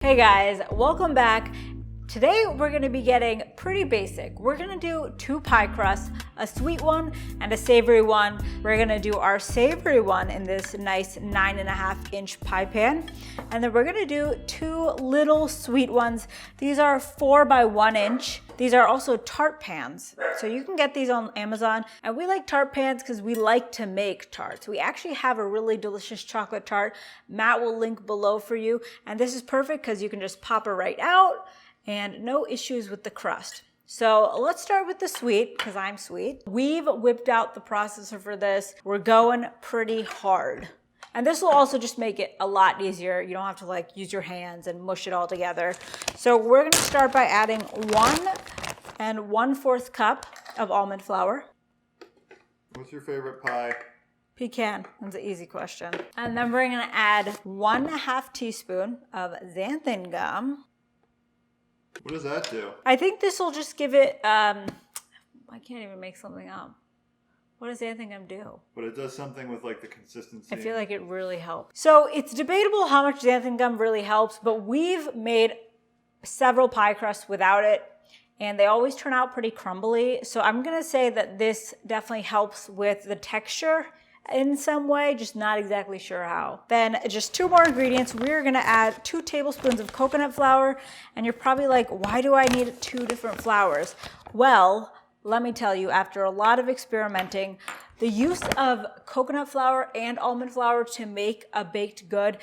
Hey guys, welcome back. Today we're going to be getting pretty basic. We're going to do 2 pie crusts, a sweet one and a savory one. We're going to do our savory one in this nice 9.5-inch pie pan. And then we're going to do 2 little sweet ones. These are 4 by 1 inch. These are also tart pans. So you can get these on Amazon. And we like tart pans because we like to make tarts. We actually have a really delicious chocolate tart. Matt will link below for you. And this is perfect because you can just pop it right out and no issues with the crust. So let's start with the sweet, because I'm sweet. We've whipped out the processor for this. We're going pretty hard. And this will also just make it a lot easier. You don't have to use your hands and mush it all together. So we're gonna start by adding 1 1/4 cup of almond flour. What's your favorite pie? Pecan, that's an easy question. And then we're gonna add 1/2 teaspoon of xanthan gum. What does that do? I think this will just give it, I can't even make something up. What does xanthan gum do? But it does something with the consistency. I feel like it really helps. So it's debatable how much xanthan gum really helps, but we've made several pie crusts without it, and they always turn out pretty crumbly. So I'm gonna say that this definitely helps with the texture in some way, just not exactly sure how. Then just 2 more ingredients. We're gonna add 2 tablespoons of coconut flour, and you're probably like, why do I need 2 different flours? Well, let me tell you, after a lot of experimenting, the use of coconut flour and almond flour to make a baked good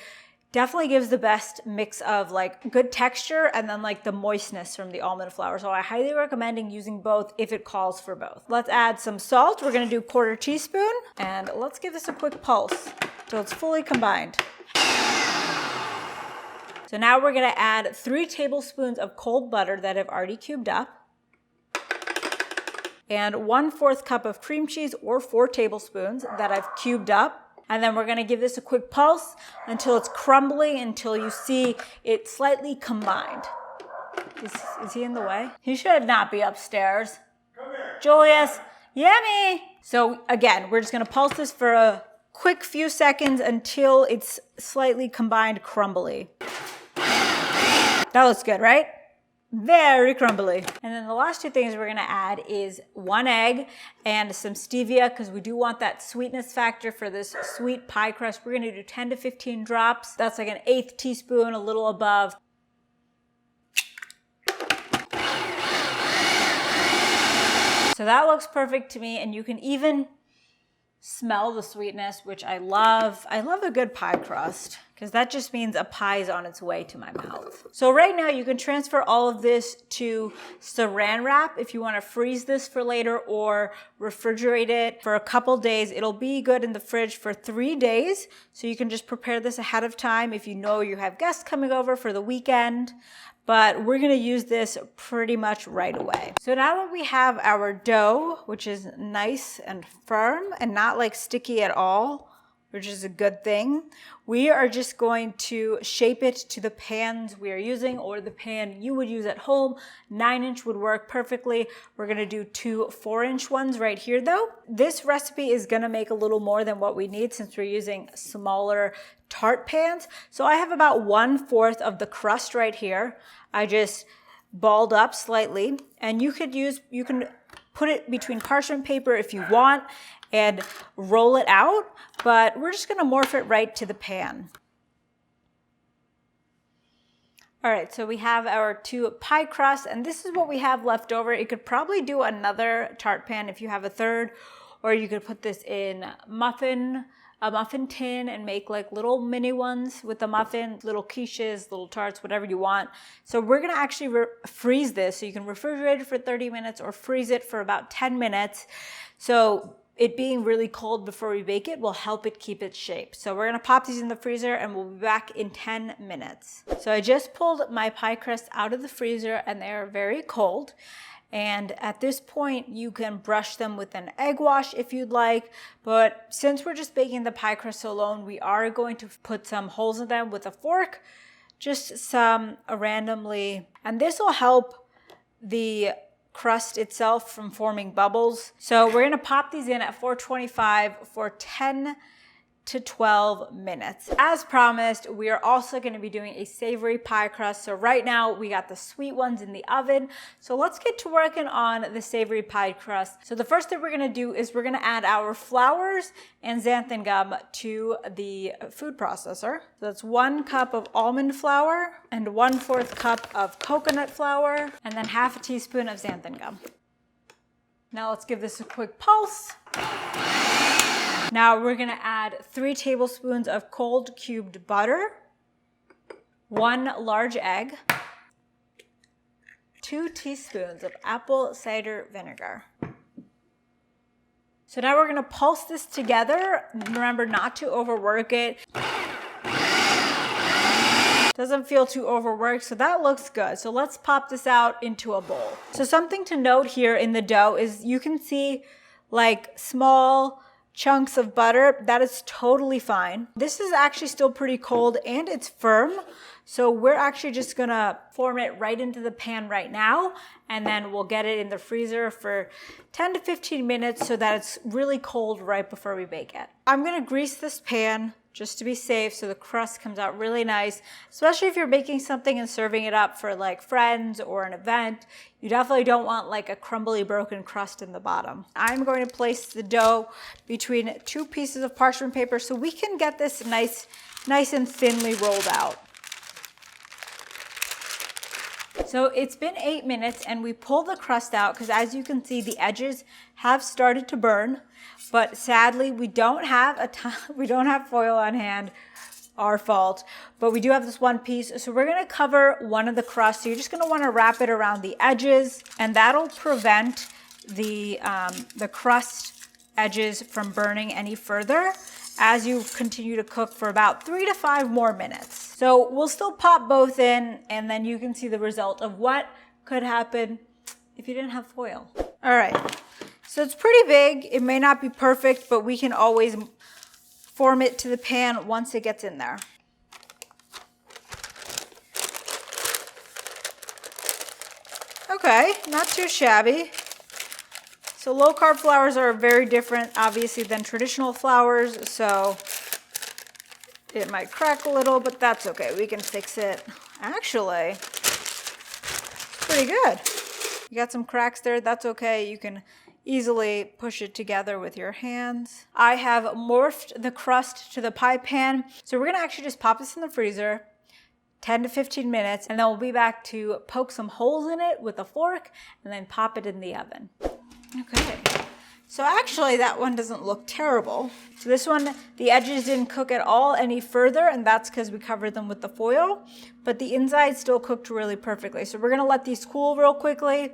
definitely gives the best mix of good texture and then the moistness from the almond flour. So I highly recommend using both if it calls for both. Let's add some salt. We're gonna do 1/4 teaspoon, and let's give this a quick pulse till it's fully combined. So now we're gonna add 3 tablespoons of cold butter that I've already cubed up, and 1/4 cup of cream cheese, or 4 tablespoons that I've cubed up. And then we're gonna give this a quick pulse until it's crumbly, until you see it slightly combined. Is he in the way? He should not be upstairs. Come here. Julius, yummy! So again, we're just gonna pulse this for a quick few seconds until it's slightly combined crumbly. That looks good, right? Very crumbly. And then the last 2 things we're gonna add is 1 egg and some stevia, because we do want that sweetness factor for this sweet pie crust. We're gonna do 10 to 15 drops. That's like an 1/8 teaspoon, a little above. So that looks perfect to me, and you can even smell the sweetness, which I love. I love a good pie crust, because that just means a pie is on its way to my mouth. So right now you can transfer all of this to saran wrap if you want to freeze this for later, or refrigerate it for a couple days. It'll be good in the fridge for 3 days. So you can just prepare this ahead of time if you know you have guests coming over for the weekend. But we're gonna use this pretty much right away. So now that we have our dough, which is nice and firm and not sticky at all, which is a good thing, we are just going to shape it to the pans we are using, or the pan you would use at home. 9-inch would work perfectly. We're gonna do 2 4-inch ones right here though. This recipe is gonna make a little more than what we need since we're using smaller tart pans. So I have about 1/4 of the crust right here. I just balled up slightly, and you can put it between parchment paper if you want and roll it out, but we're just gonna morph it right to the pan. All right, so we have our 2 pie crusts, and this is what we have left over. You could probably do another tart pan if you have a third, or you could put this in a muffin tin and make little mini ones with the muffin, little quiches, little tarts, whatever you want. So we're gonna actually freeze this. So you can refrigerate it for 30 minutes or freeze it for about 10 minutes. So it being really cold before we bake it will help it keep its shape. So we're gonna pop these in the freezer, and we'll be back in 10 minutes. So I just pulled my pie crust out of the freezer, and they are very cold. And at this point, you can brush them with an egg wash if you'd like. But since we're just baking the pie crust alone, we are going to put some holes in them with a fork, just some randomly. And this will help the crust itself from forming bubbles. So we're gonna pop these in at 425 for 10 to 12 minutes. As promised, we are also going to be doing a savory pie crust. So right now we got the sweet ones in the oven. So let's get to working on the savory pie crust. So the first thing we're going to do is we're going to add our flours and xanthan gum to the food processor. So that's 1 cup of almond flour and 1/4 cup of coconut flour and then half a teaspoon of xanthan gum. Now let's give this a quick pulse. Now we're gonna add 3 tablespoons of cold cubed butter, 1 large egg, 2 teaspoons of apple cider vinegar. So now we're gonna pulse this together. Remember not to overwork it. Doesn't feel too overworked, so that looks good. So let's pop this out into a bowl. So something to note here in the dough is you can see like small chunks of butter. That is totally fine. This is actually still pretty cold and it's firm. So we're actually just gonna form it right into the pan right now, and then we'll get it in the freezer for 10 to 15 minutes so that it's really cold right before we bake it. I'm gonna grease this pan just to be safe so the crust comes out really nice, especially if you're making something and serving it up for like friends or an event. You definitely don't want like a crumbly broken crust in the bottom. I'm going to place the dough between 2 pieces of parchment paper so we can get this nice and thinly rolled out. So it's been 8 minutes and we pulled the crust out because as you can see the edges have started to burn, but sadly we don't have foil on hand, our fault, but we do have this one piece. So we're gonna cover one of the crusts. So you're just gonna wanna wrap it around the edges and that'll prevent the crust edges from burning any further as you continue to cook for about 3 to 5 more minutes. So we'll still pop both in and then you can see the result of what could happen if you didn't have foil. All right, so it's pretty big. It may not be perfect, but we can always form it to the pan once it gets in there. Okay, not too shabby. So low carb flours are very different, obviously, than traditional flours. So it might crack a little, but that's okay. We can fix it. Actually, it's pretty good. You got some cracks there. That's okay. You can easily push it together with your hands. I have morphed the crust to the pie pan. So we're gonna actually just pop this in the freezer 10 to 15 minutes, and then we'll be back to poke some holes in it with a fork and then pop it in the oven. Okay, so actually that one doesn't look terrible. So this one, the edges didn't cook at all any further, and that's because we covered them with the foil, but the inside still cooked really perfectly. So we're gonna let these cool real quickly.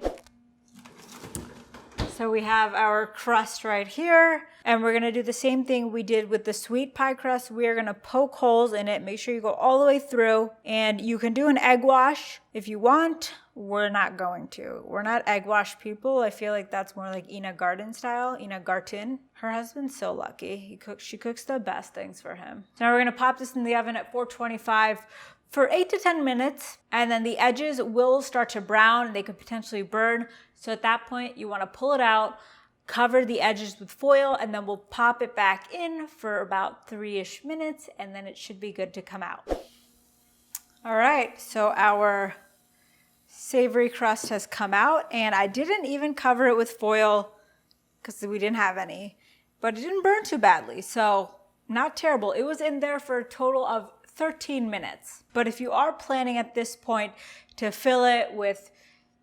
So we have our crust right here, and we're gonna do the same thing we did with the sweet pie crust. We are gonna poke holes in it, make sure you go all the way through, and you can do an egg wash if you want. We're not going to. We're not egg wash people. I feel like that's more like Ina Garten style. Ina Garten. Her husband's so lucky. She cooks the best things for him. So now we're gonna pop this in the oven at 425 for 8 to 10 minutes, and then the edges will start to brown and they could potentially burn. So at that point, you wanna pull it out, cover the edges with foil, and then we'll pop it back in for about 3-ish minutes, and then it should be good to come out. All right, so our savory crust has come out, and I didn't even cover it with foil because we didn't have any, but it didn't burn too badly, so not terrible. It was in there for a total of 13 minutes. But if you are planning at this point to fill it with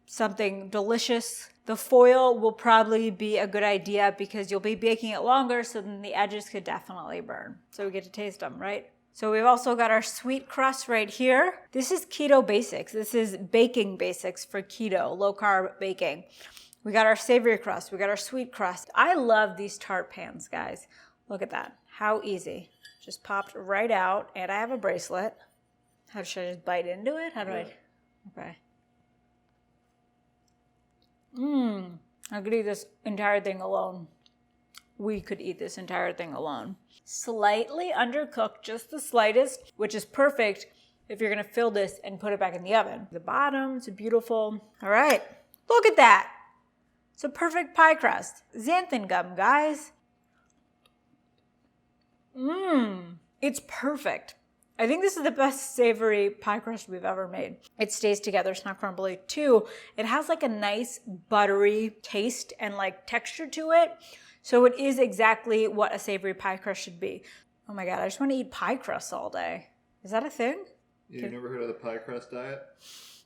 something delicious, the foil will probably be a good idea because you'll be baking it longer, so then the edges could definitely burn. So we get to taste them, right? So we've also got our sweet crust right here. This is keto basics. This is baking basics for keto, low carb baking. We got our savory crust. We got our sweet crust. I love these tart pans, guys. Look at that. How easy. Just popped right out, and I have a bracelet. Should I just bite into it? How do I? Okay. I could eat this entire thing alone. We could eat this entire thing alone. Slightly undercooked, just the slightest, which is perfect if you're gonna fill this and put it back in the oven. The bottom, it's beautiful. All right, look at that. It's a perfect pie crust. Xanthan gum, guys. It's perfect. I think this is the best savory pie crust we've ever made. It stays together, it's not crumbly. 2, it has like a nice buttery taste and like texture to it. So it is exactly what a savory pie crust should be. Oh my God, I just want to eat pie crusts all day. Is that a thing? You've never heard of the pie crust diet?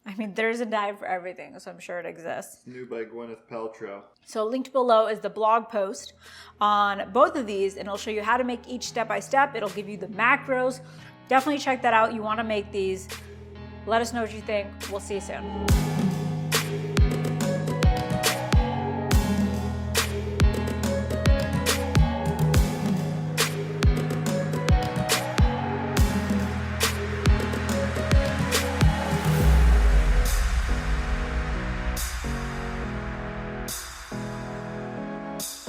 I mean, there's a diet for everything, so I'm sure it exists. New by Gwyneth Paltrow. So linked below is the blog post on both of these, and it'll show you how to make each step by step. It'll give you the macros. Definitely check that out. You want to make these. Let us know what you think. We'll see you soon.